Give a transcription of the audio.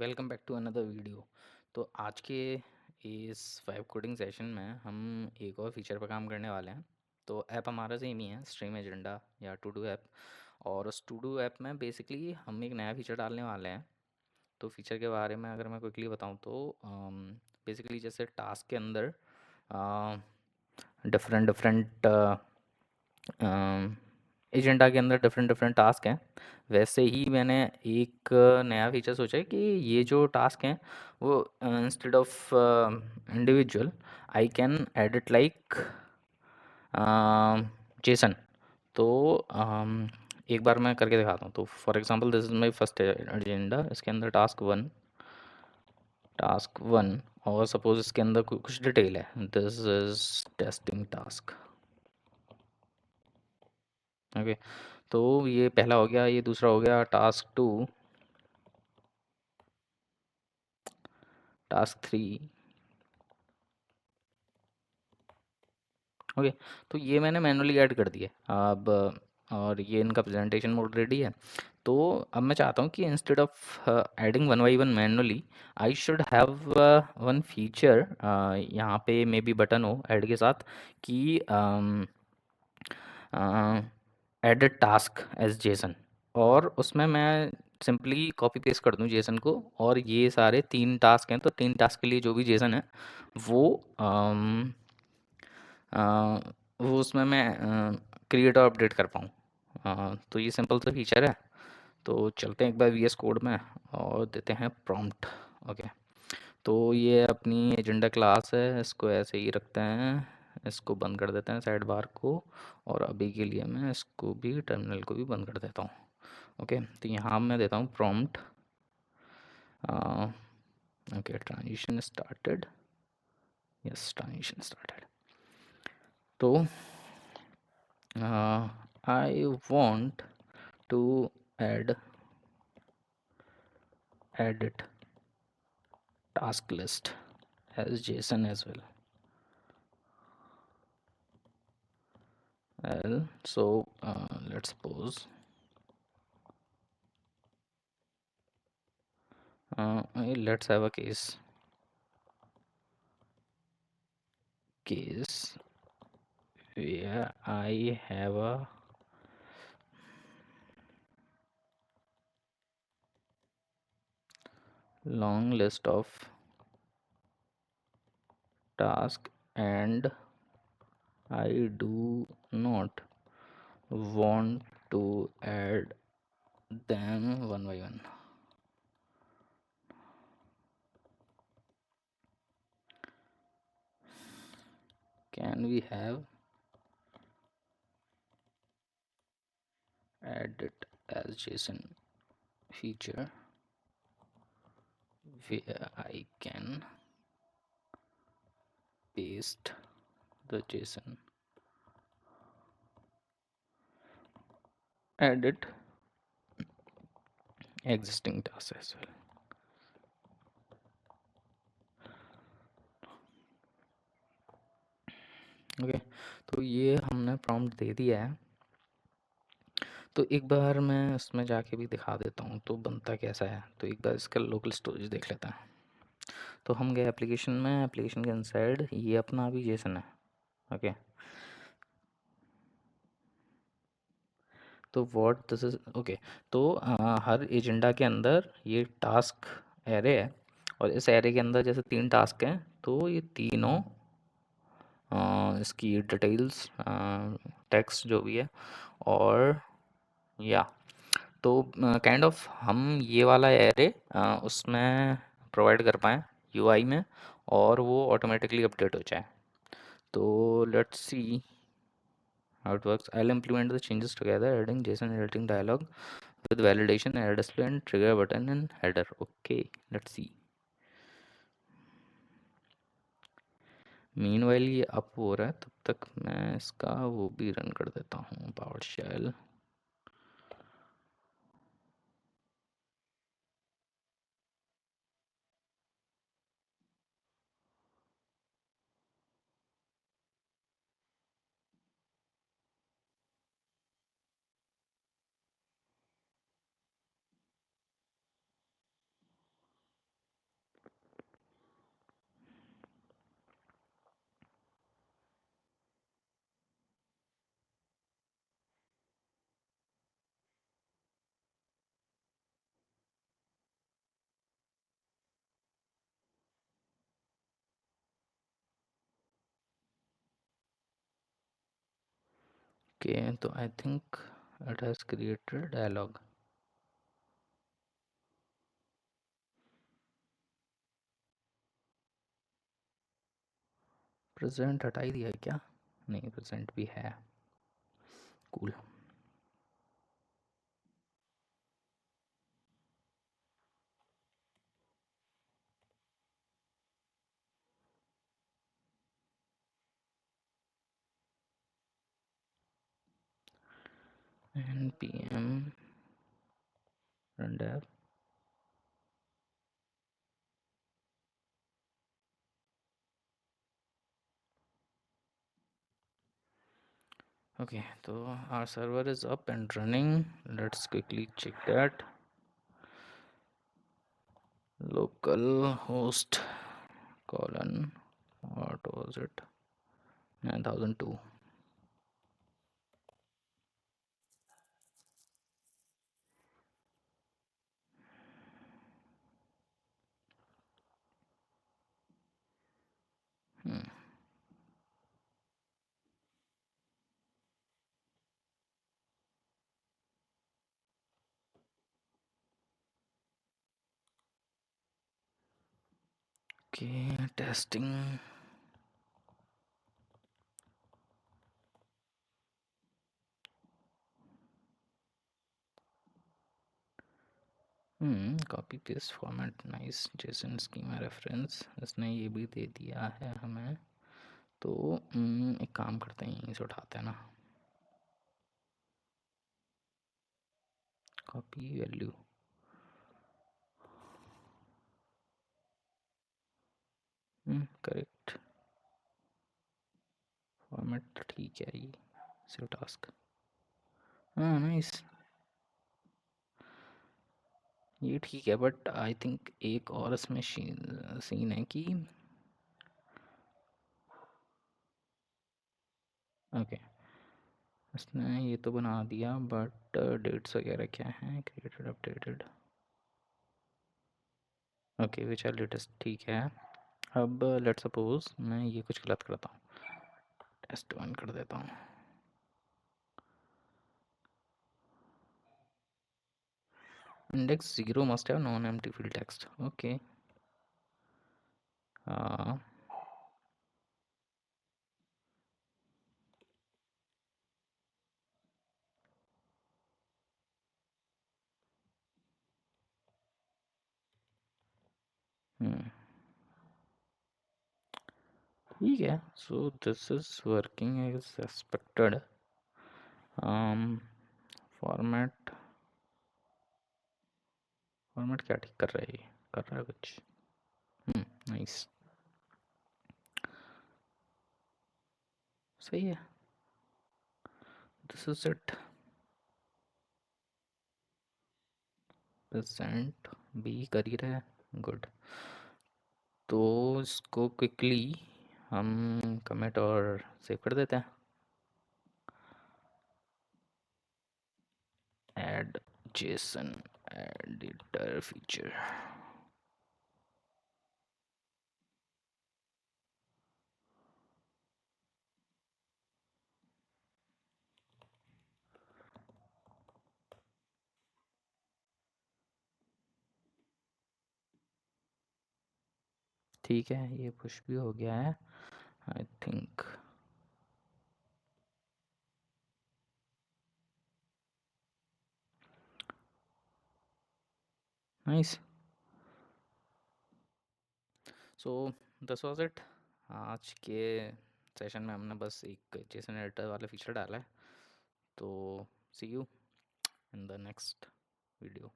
Welcome back to another video. तो आज के इस वाइब कोडिंग सेशन में हम एक और फीचर पर काम करने वाले हैं। तो ऐप हमारा सेम ही है, स्ट्रीम एजेंडा या टू डू ऐप। और उस टू डू ऐप में बेसिकली हम एक नया फीचर डालने वाले हैं। तो फीचर के बारे में अगर मैं क्विकली बताऊं तो बेसिकली जैसे टास्क के अंदर डिफरेंट डिफरेंट एजेंडा के अंदर डिफरेंट डिफरेंट टास्क हैं। वैसे ही मैंने एक नया फीचर सोचा है कि ये जो टास्क हैं वो instead of individual I can edit like Jason. तो एक बार मैं करके दिखाता हूँ। तो for example this is my first agenda. इसके अंदर टास्क वन और सपोज इसके अंदर कुछ डिटेल है। This is testing task. Okay, तो ये पहला हो गया, ये दूसरा हो गया टास्क 2, टास्क 3। ओके, तो ये मैंने मैनुअली ऐड कर दिए अब। और ये इनका प्रेजेंटेशन मोड रेडी है। तो अब मैं चाहता हूँ कि instead of adding one by one manually I should have one feature यहाँ पे मे बी बटन हो ऐड के साथ कि एडिट टास्क एज जेसन। और उसमें मैं सिंपली कॉपी पेस्ट कर दूं जेसन को। और ये सारे 3 टास्क हैं, तो 3 टास्क के लिए जो भी जेसन है वो अ, वो उसमें मैं क्रिएट और अपडेट कर पाऊँ। तो ये सिंपल सा फीचर है। तो चलते हैं एक बार वीएस कोड में और देते हैं प्रॉम्प्ट। ओके, तो ये अपनी एजेंडा क्लास है, इसको ऐसे ही रखते हैं। इसको बंद कर देते हैं साइड बार को। और अभी के लिए मैं इसको भी, टर्मिनल को भी बंद कर देता हूँ। ओके, तो यहाँ मैं देता हूँ prompt. Okay, transition started. Yes, transition started. तो I want to add edit task list as JSON as well. So let's suppose let's have a case where I have a long list of tasks and I do not want to add them one by one. Can we have edit as JSON feature where I can paste the JSON, edit existing tasks as well. Okay, तो ये हमने prompt दे दिया है। तो एक बार मैं इसमें जाके भी दिखा देता हूँ तो बनता कैसा है। तो एक बार इसका लोकल स्टोरेज देख लेते हैं। तो हम गए एप्लीकेशन में, एप्लीकेशन के इनसाइड ये अपना अभी जेसन है। ओके, तो व्हाट दिस इज ओके। तो हर एजेंडा के अंदर ये टास्क एरे है। और इस एरे के अंदर जैसे 3 टास्क हैं, तो ये तीनों इसकी डिटेल्स, टेक्स्ट जो भी है, और या तो काइंड ऑफ हम ये वाला एरे उसमें प्रोवाइड कर पाएँ यूआई में, और वो ऑटोमेटिकली अपडेट हो जाए। तो let's see how it works. I'll implement the changes together, adding JSON editing dialog with validation, add display and trigger button and header. Okay, let's see. Meanwhile ये up हो रहा है, तब तक मैं इसका वो भी रन कर देता हूँ, पावर शेल। ओके, तो I think it has created dialogue. Present हटा ही दिया है क्या? नहीं, प्रेजेंट भी है। Cool. npm run dev। Okay, so our server is up and running. Let's quickly check that. Local host colon, what was it? 9002. Okay, testing. Copy paste format nice. Jason schema reference इसने ये भी दे दिया है हमें। तो एक काम करते हैं, यहीं से उठाते हैं ना। Copy value. करेक्ट। फॉर्मेट ठीक है ये। Save task. हाँ नाइस। ये ठीक है, बट आई थिंक एक और इसमें सीन है कि ओके, इसने ये तो बना दिया, बट डेट्स वगैरह क्या हैं? Created, updated. Okay, which are latest, ठीक है। अब लेट सपोज मैं ये कुछ गलत करता हूँ, टेस्ट वन कर देता हूँ। Index zero must have non empty field text. Okay. हाँ। ठीक है, so this is working as expected. Format, format क्या ठीक कर रहा है ये? कर रहा है कुछ। नाइस। सही है। This is it. परसेंट बी कर ही रहा है। गुड। तो इसको क्विकली हम कमिट और सेव कर देते हैं। Add Jason editor feature. ठीक है, ये पुश भी हो गया है I think. Nice. So this was it. आज के सेशन में हमने बस एक जेसन एडिटर वाला फीचर डाला है। तो see you in the next video.